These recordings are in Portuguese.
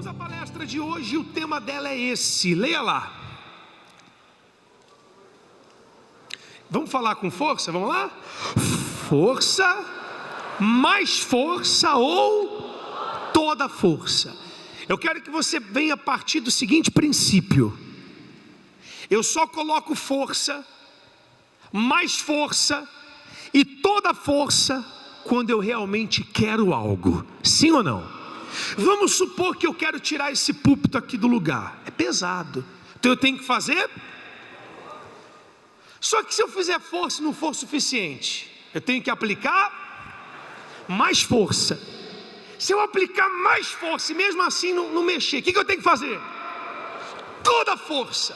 A palestra de hoje, o tema dela é esse, leia lá. Vamos falar com força, vamos lá? Força, mais força ou toda força. Eu quero que você venha a partir do seguinte princípio: eu só coloco força, mais força e toda força quando eu realmente quero algo, sim ou não? Vamos supor que eu quero tirar esse púlpito aqui do lugar, é pesado, então eu tenho que fazer. Só que se eu fizer força e não for suficiente, eu tenho que aplicar mais força. Se eu aplicar mais força e mesmo assim não mexer, o que eu tenho que fazer? Toda força.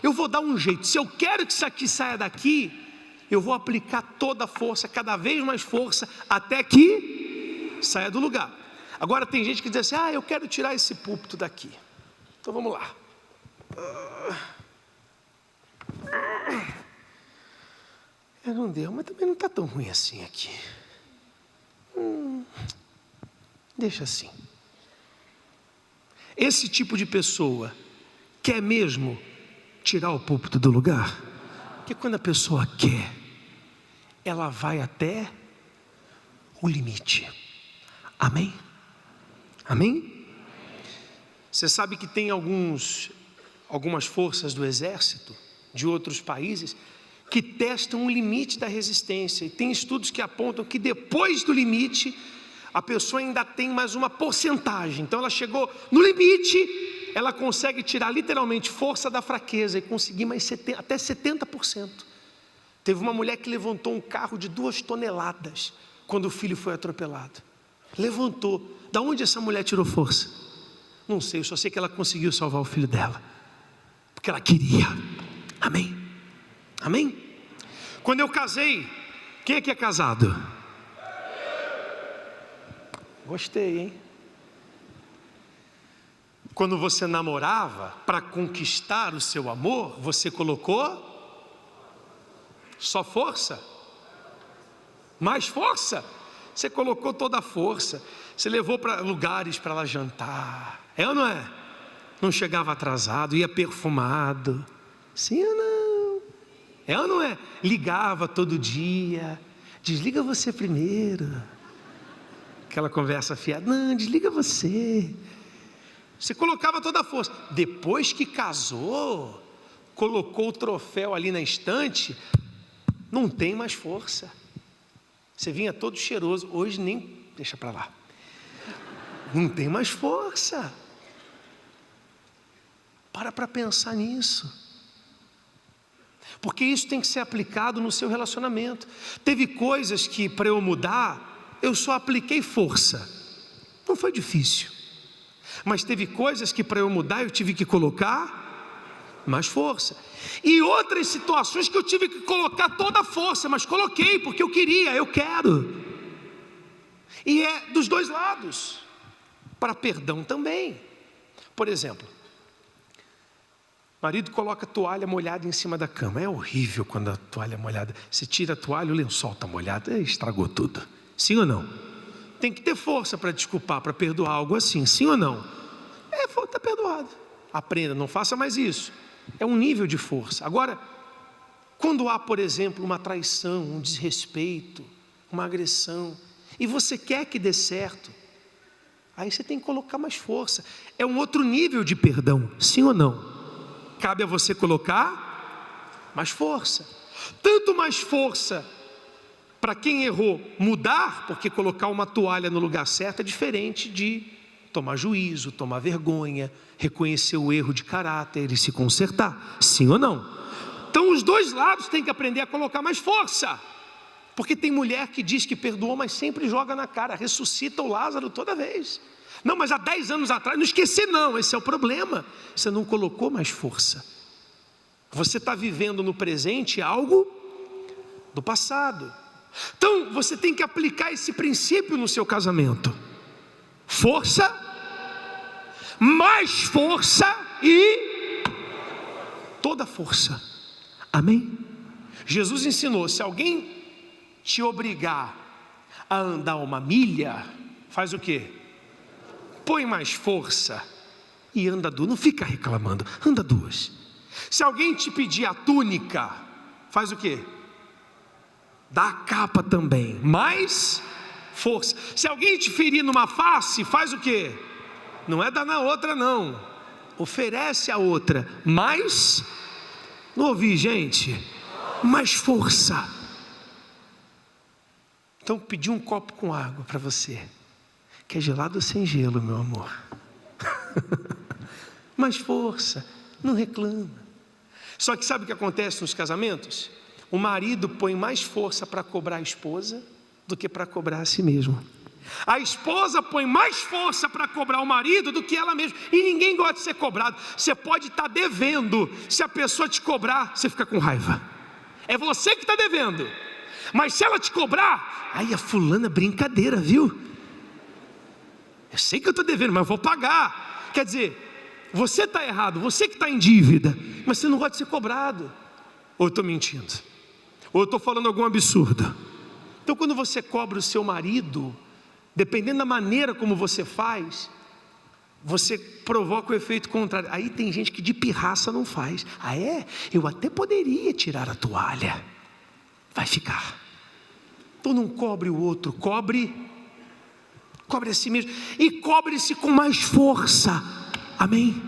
Eu vou dar um jeito. Se eu quero que isso aqui saia daqui, eu vou aplicar toda a força, cada vez mais força, até que saia do lugar. Agora tem gente que diz assim: eu quero tirar esse púlpito daqui. Então vamos lá. Não deu, mas também não está tão ruim assim aqui. Deixa assim. Esse tipo de pessoa quer mesmo tirar o púlpito do lugar? Porque quando a pessoa quer, ela vai até o limite. Amém? Amém? Você sabe que tem algumas forças do exército de outros países que testam o limite da resistência, e tem estudos que apontam que depois do limite a pessoa ainda tem mais uma porcentagem. Então ela chegou no limite, ela consegue tirar literalmente força da fraqueza e conseguir até 70%. Teve uma mulher que levantou um carro de 2 toneladas quando o filho foi atropelado. Levantou. Da onde essa mulher tirou força? Não sei, eu só sei que ela conseguiu salvar o filho dela, porque ela queria. Amém? Amém? Quando eu casei, quem é que é casado? Gostei, hein? Quando você namorava, para conquistar o seu amor, você colocou só força? Mais força? Você colocou toda a força. Você levou para lugares para ela jantar. É ou não é? Não chegava atrasado, ia perfumado. Sim ou não? É ou não é? Ligava todo dia. Desliga você primeiro. Aquela conversa fiada. Não, desliga você. Você colocava toda a força. Depois que casou, colocou o troféu ali na estante, não tem mais força. Você vinha todo cheiroso. Hoje nem... Deixa para lá. Não tem mais força. Para pensar nisso. Porque isso tem que ser aplicado no seu relacionamento. Teve coisas que para eu mudar, eu só apliquei força. Não foi difícil. Mas teve coisas que para eu mudar eu tive que colocar mais força. E outras situações que eu tive que colocar toda a força, mas coloquei porque eu queria, eu quero. E é dos dois lados. Para perdão também. Por exemplo, marido coloca a toalha molhada em cima da cama. É horrível quando a toalha é molhada. Você tira a toalha, o lençol está molhado, estragou tudo. Sim ou não? Tem que ter força para desculpar, para perdoar algo assim. Sim ou não? Está perdoado. Aprenda, não faça mais isso. É um nível de força. Agora, quando há, por exemplo, uma traição, um desrespeito, uma agressão, e você quer que dê certo, aí você tem que colocar mais força. É um outro nível de perdão. Sim ou não? Cabe a você colocar mais força. Tanto mais força para quem errou mudar, porque colocar uma toalha no lugar certo é diferente de tomar juízo, tomar vergonha, reconhecer o erro de caráter e se consertar. Sim ou não? Então os dois lados têm que aprender a colocar mais força. Porque tem mulher que diz que perdoou, mas sempre joga na cara, ressuscita o Lázaro toda vez. Não, mas há 10 anos atrás, não esqueci não, esse é o problema. Você não colocou mais força. Você está vivendo no presente algo do passado. Então, você tem que aplicar esse princípio no seu casamento. Força, mais força e toda força. Amém? Jesus ensinou, se alguém te obrigar a andar 1 milha, faz o quê? Põe mais força. e anda duas. Não fica reclamando, anda duas. Se alguém te pedir a túnica, faz o quê? Dá a capa também, mais força. Se alguém te ferir numa face, faz o quê? Não é dar na outra não, oferece a outra, mais, não ouvi gente, mais força. Então pedi um copo com água para você, que é gelado sem gelo, meu amor. Mais força, não reclama. Só que sabe o que acontece nos casamentos? O marido põe mais força para cobrar a esposa do que para cobrar a si mesmo. A esposa põe mais força para cobrar o marido do que ela mesma. E ninguém gosta de ser cobrado. Você pode estar devendo, se a pessoa te cobrar, você fica com raiva. É você que está devendo. Mas se ela te cobrar, aí a fulana brincadeira, viu? Eu sei que eu estou devendo, mas eu vou pagar. Quer dizer, você está errado, você que está em dívida, mas você não gosta de ser cobrado. Ou eu estou mentindo? Ou eu estou falando algum absurdo? Então quando você cobra o seu marido, dependendo da maneira como você faz, você provoca o efeito contrário. Aí tem gente que de pirraça não faz. Ah é? Eu até poderia tirar a toalha. Vai ficar. Então não cobre o outro, cobre a si mesmo. E cobre-se com mais força. Amém?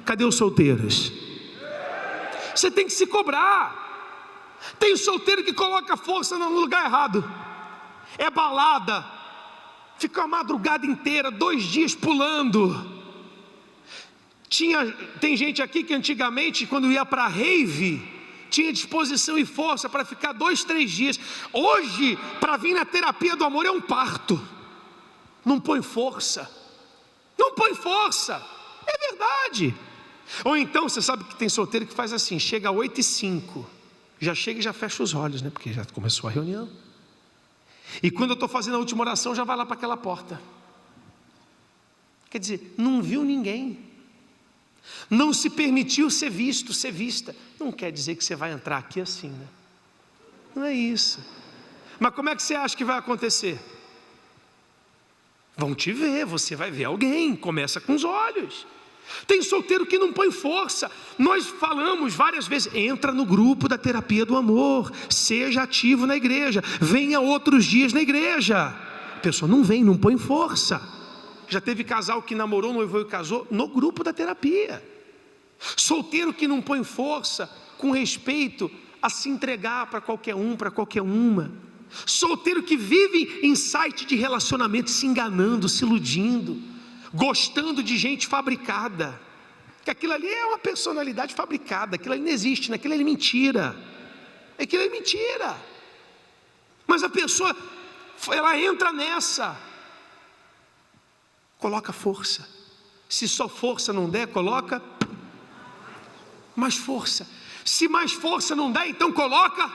Cadê os solteiros? Você tem que se cobrar. Tem solteiro que coloca força no lugar errado. É balada, fica a madrugada inteira, 2 dias pulando. Tem gente aqui que antigamente, quando ia para rave, tinha disposição e força para ficar 2, 3 dias. Hoje, para vir na terapia do amor é um parto. Não põe força. Não põe força. É verdade. Ou então, você sabe que tem solteiro que faz assim, chega às 8h05, já chega e já fecha os olhos, né? Porque já começou a reunião. E quando eu estou fazendo a última oração, já vai lá para aquela porta. Quer dizer, não viu ninguém. Não se permitiu ser visto, ser vista. Não quer dizer que você vai entrar aqui assim, né? Não é isso. Mas como é que você acha que vai acontecer? Vão te ver, você vai ver alguém. Começa com os olhos. Tem solteiro que não põe força. Nós falamos várias vezes, entra no grupo da terapia do amor, seja ativo na igreja, venha outros dias na igreja. A pessoa não vem, não põe força. Já teve casal que namorou, noivou e casou no grupo da terapia. Solteiro que não põe força com respeito a se entregar para qualquer um, para qualquer uma. Solteiro que vive em site de relacionamento se enganando, se iludindo, gostando de gente fabricada, que aquilo ali é uma personalidade fabricada, aquilo ali não existe, aquilo ali é mentira, aquilo é mentira. Mas a pessoa, ela entra nessa, coloca força. Se só força não der, coloca mais força. Se mais força não der, então coloca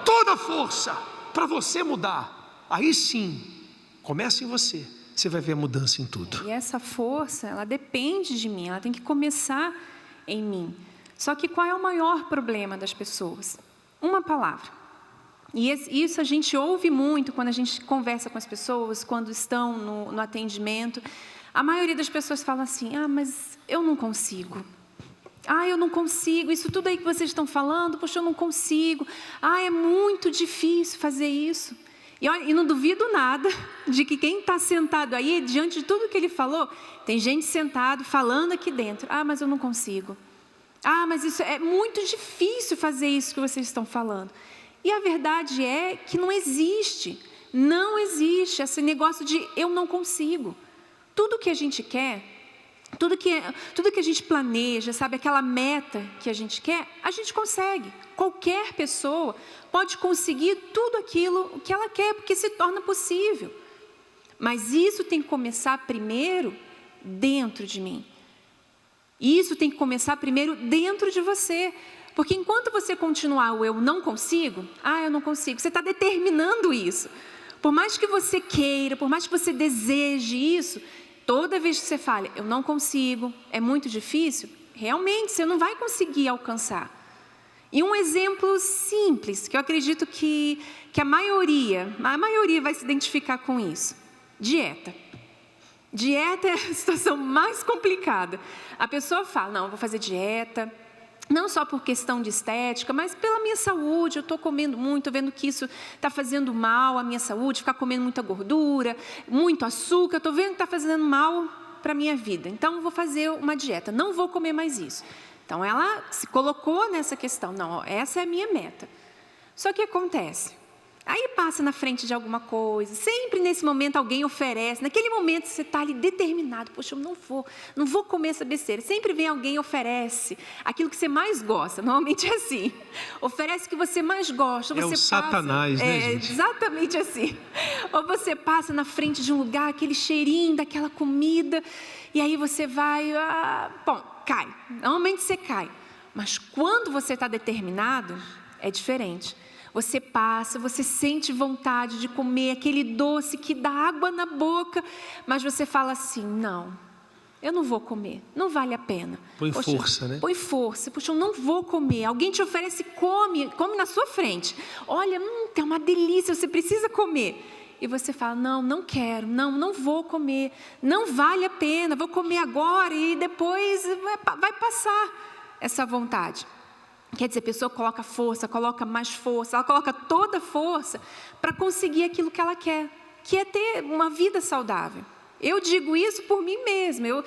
toda a força para você mudar. Aí sim, começa em você. Você vai ver a mudança em tudo. E essa força, ela depende de mim, ela tem que começar em mim. Só que qual é o maior problema das pessoas? Uma palavra. E isso a gente ouve muito quando a gente conversa com as pessoas, quando estão no atendimento. A maioria das pessoas fala assim, mas eu não consigo. Eu não consigo, isso tudo aí que vocês estão falando, poxa, eu não consigo. É muito difícil fazer isso. E não duvido nada de que quem está sentado aí, diante de tudo que ele falou, tem gente sentado falando aqui dentro. Mas eu não consigo. Mas isso é muito difícil fazer isso que vocês estão falando. E a verdade é que não existe esse negócio de eu não consigo. Tudo que a gente quer, tudo que a gente planeja, sabe, aquela meta que a gente quer, a gente consegue. Qualquer pessoa pode conseguir tudo aquilo que ela quer, porque se torna possível. Mas isso tem que começar primeiro dentro de mim. Isso tem que começar primeiro dentro de você. Porque enquanto você continuar o eu não consigo, eu não consigo, você está determinando isso. Por mais que você queira, por mais que você deseje isso, toda vez que você fala, eu não consigo, é muito difícil, realmente você não vai conseguir alcançar. E um exemplo simples, que eu acredito que a maioria vai se identificar com isso. Dieta. Dieta é a situação mais complicada. A pessoa fala, não, eu vou fazer dieta, não só por questão de estética, mas pela minha saúde. Eu estou comendo muito, estou vendo que isso está fazendo mal à minha saúde, ficar comendo muita gordura, muito açúcar, estou vendo que está fazendo mal para a minha vida. Então, eu vou fazer uma dieta, não vou comer mais isso. Então, ela se colocou nessa questão, não, ó, essa é a minha meta. Só que acontece... Aí passa na frente de alguma coisa, sempre nesse momento alguém oferece, naquele momento você está ali determinado, poxa, eu não vou comer essa besteira. Sempre vem alguém e oferece aquilo que você mais gosta, normalmente é assim, oferece o que você mais gosta. É o Satanás, né, gente? Exatamente assim. Ou você passa na frente de um lugar, aquele cheirinho daquela comida, e aí você vai, cai, normalmente você cai. Mas quando você está determinado, é diferente. Você passa, você sente vontade de comer aquele doce que dá água na boca, mas você fala assim, não, eu não vou comer, não vale a pena. Põe força, né? Põe força, poxa, eu não vou comer. Alguém te oferece, come na sua frente. Olha, é uma delícia, você precisa comer. E você fala, não quero, não vou comer, não vale a pena, vou comer agora e depois vai passar essa vontade. Quer dizer, a pessoa coloca força, coloca mais força, ela coloca toda a força para conseguir aquilo que ela quer, que é ter uma vida saudável. Eu digo isso por mim mesma.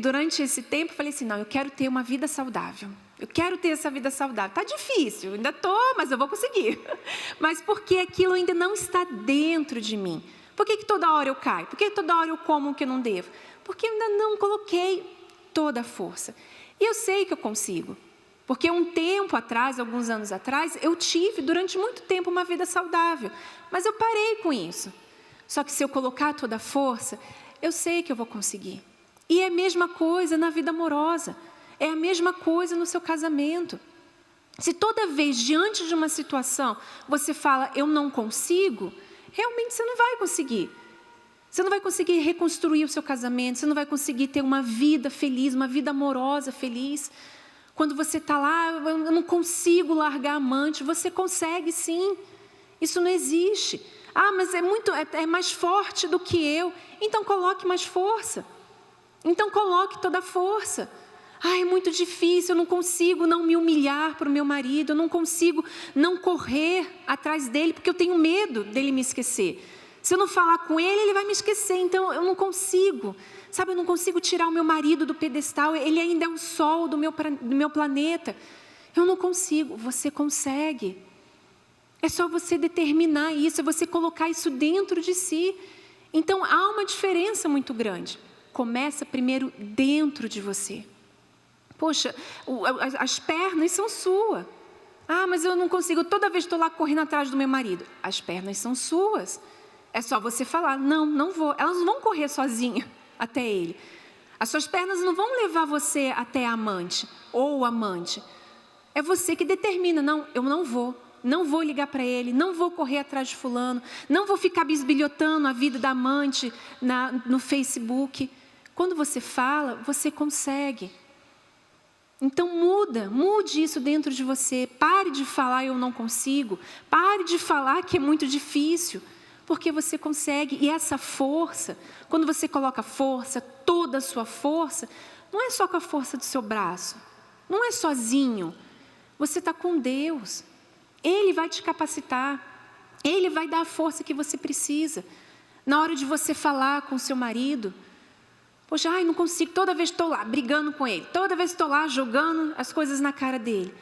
Durante esse tempo, falei assim, não, eu quero ter uma vida saudável. Eu quero ter essa vida saudável. Está difícil, ainda estou, mas eu vou conseguir. Mas porque aquilo ainda não está dentro de mim. Por que toda hora eu caio? Por que toda hora eu como o que eu não devo? Porque eu ainda não coloquei toda a força. E eu sei que eu consigo. Porque um tempo atrás, alguns anos atrás, eu tive durante muito tempo uma vida saudável. Mas eu parei com isso. Só que se eu colocar toda a força, eu sei que eu vou conseguir. E é a mesma coisa na vida amorosa. É a mesma coisa no seu casamento. Se toda vez, diante de uma situação, você fala, eu não consigo, realmente você não vai conseguir. Você não vai conseguir reconstruir o seu casamento, você não vai conseguir ter uma vida feliz, uma vida amorosa feliz. Quando você está lá, eu não consigo largar a amante, você consegue sim. Isso não existe. Mas é mais forte do que eu. Então coloque mais força. Então coloque toda a força. É muito difícil, eu não consigo não me humilhar para o meu marido, eu não consigo não correr atrás dele, porque eu tenho medo dele me esquecer. Se eu não falar com ele, ele vai me esquecer, então eu não consigo. Sabe, eu não consigo tirar o meu marido do pedestal, ele ainda é o sol do meu planeta. Eu não consigo, você consegue. É só você determinar isso, é você colocar isso dentro de si. Então, há uma diferença muito grande. Começa primeiro dentro de você. Poxa, as pernas são suas. Mas eu não consigo, toda vez estou lá correndo atrás do meu marido. As pernas são suas. É só você falar, não vou. Elas não vão correr sozinhas até ele. As suas pernas não vão levar você até a amante ou o amante. É você que determina, não, eu não vou. Não vou ligar para ele, não vou correr atrás de fulano, não vou ficar bisbilhotando a vida da amante no Facebook. Quando você fala, você consegue. Então mude isso dentro de você. Pare de falar eu não consigo, pare de falar que é muito difícil, porque você consegue. E essa força, quando você coloca força, toda a sua força, não é só com a força do seu braço, não é sozinho, você está com Deus. Ele vai te capacitar, Ele vai dar a força que você precisa. Na hora de você falar com o seu marido, poxa, não consigo, toda vez estou lá brigando com ele, toda vez estou lá jogando as coisas na cara dele.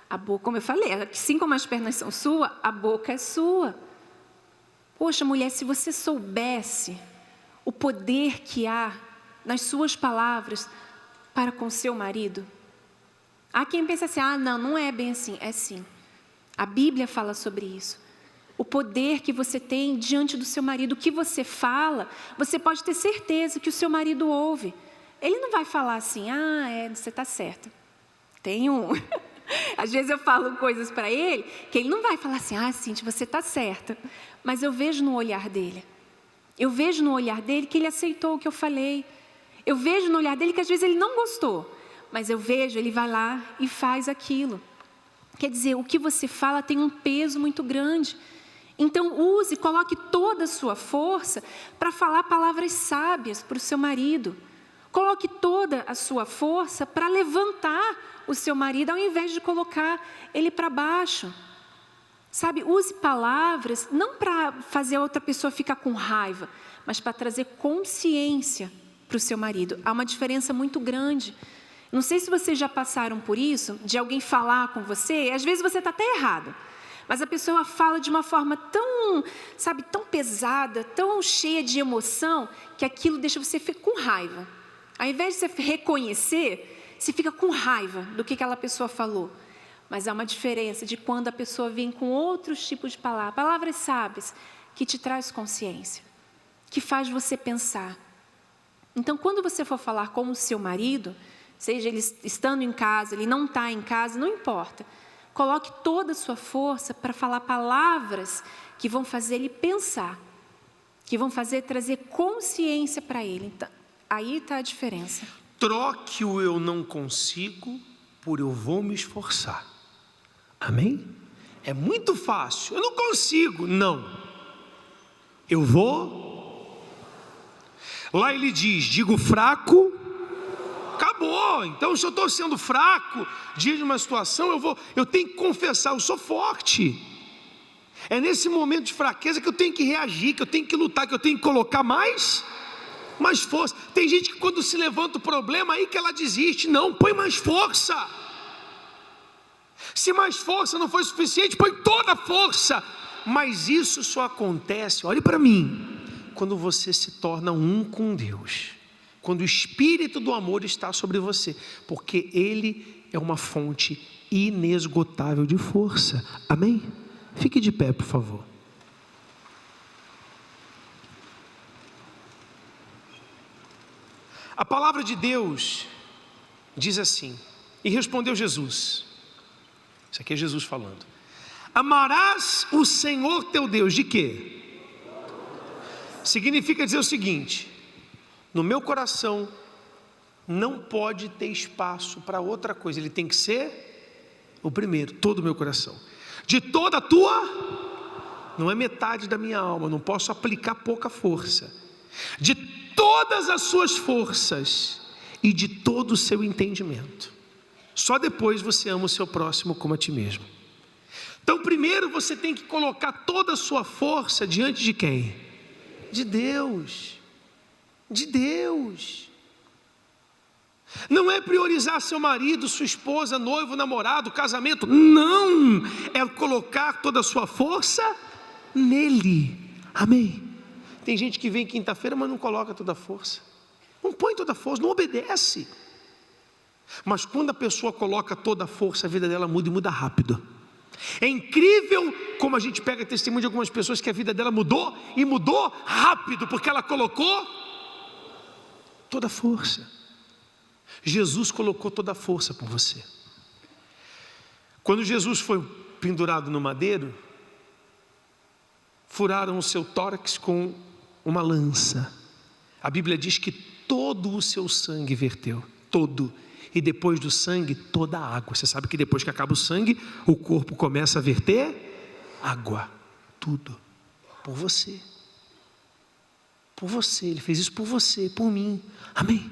A boca, como eu falei, assim como as pernas são suas, a boca é sua. Poxa, mulher, se você soubesse o poder que há nas suas palavras para com seu marido. Há quem pense assim, não é bem assim, é sim. A Bíblia fala sobre isso. O poder que você tem diante do seu marido, o que você fala, você pode ter certeza que o seu marido ouve. Ele não vai falar assim, você está certa. Às vezes eu falo coisas para ele, que ele não vai falar assim, Cíntia, você está certa. Mas eu vejo no olhar dele. Eu vejo no olhar dele que ele aceitou o que eu falei. Eu vejo no olhar dele que às vezes ele não gostou. Mas eu vejo, ele vai lá e faz aquilo. Quer dizer, o que você fala tem um peso muito grande. Então coloque toda a sua força para falar palavras sábias para o seu marido. Coloque toda a sua força para levantar o seu marido, ao invés de colocar ele para baixo. Sabe, use palavras não para fazer a outra pessoa ficar com raiva, mas para trazer consciência para o seu marido. Há uma diferença muito grande. Não sei se vocês já passaram por isso, de alguém falar com você, e às vezes você está até errado, mas a pessoa fala de uma forma tão, sabe, tão pesada, tão cheia de emoção, que aquilo deixa você com raiva. Ao invés de você reconhecer, você fica com raiva do que aquela pessoa falou. Mas há uma diferença de quando a pessoa vem com outros tipos de palavras, palavras sábias, que te traz consciência, que faz você pensar. Então, quando você for falar com o seu marido, seja ele estando em casa, ele não está em casa, não importa. Coloque toda a sua força para falar palavras que vão fazer ele pensar, que vão trazer consciência para ele. Então, aí está a diferença. Troque o eu não consigo por eu vou me esforçar. Amém? É muito fácil. Eu não consigo. Não. Eu vou. Lá ele diz, digo fraco. Acabou. Então, se eu estou sendo fraco diante de uma situação, eu tenho que confessar, eu sou forte. É nesse momento de fraqueza que eu tenho que reagir, que eu tenho que lutar, que eu tenho que colocar mais força. Tem gente que quando se levanta o problema, aí que ela desiste. Não, põe mais força. Se mais força não for suficiente, põe toda a força. Mas isso só acontece, olhe para mim, quando você se torna um com Deus. Quando o Espírito do amor está sobre você, porque Ele é uma fonte inesgotável de força. Amém? Fique de pé, por favor. A palavra de Deus diz assim, e respondeu Jesus, isso aqui é Jesus falando: amarás o Senhor teu Deus, de quê? Significa dizer o seguinte: no meu coração não pode ter espaço para outra coisa, ele tem que ser o primeiro, todo o meu coração. De toda a tua, não é metade da minha alma, não posso aplicar pouca força. De todas as suas forças e de todo o seu entendimento. Só depois você ama o seu próximo como a ti mesmo. Então primeiro você tem que colocar toda a sua força diante de quem? De Deus. De Deus. Não é priorizar seu marido, sua esposa, noivo, namorado, casamento. Não, é colocar toda a sua força nele. Amém? Tem gente que vem quinta-feira, mas não coloca toda a força. Não põe toda a força, não obedece. Mas quando a pessoa coloca toda a força, a vida dela muda e muda rápido. É incrível como a gente pega testemunho de algumas pessoas que a vida dela mudou e mudou rápido, porque ela colocou toda a força. Jesus colocou toda a força por você. Quando Jesus foi pendurado no madeiro, furaram o seu tórax com uma lança. A Bíblia diz que todo o seu sangue verteu, todo. E depois do sangue, toda a água. Você sabe que depois que acaba o sangue, o corpo começa a verter água. Tudo. Por você. Por você. Ele fez isso por você, por mim. Amém?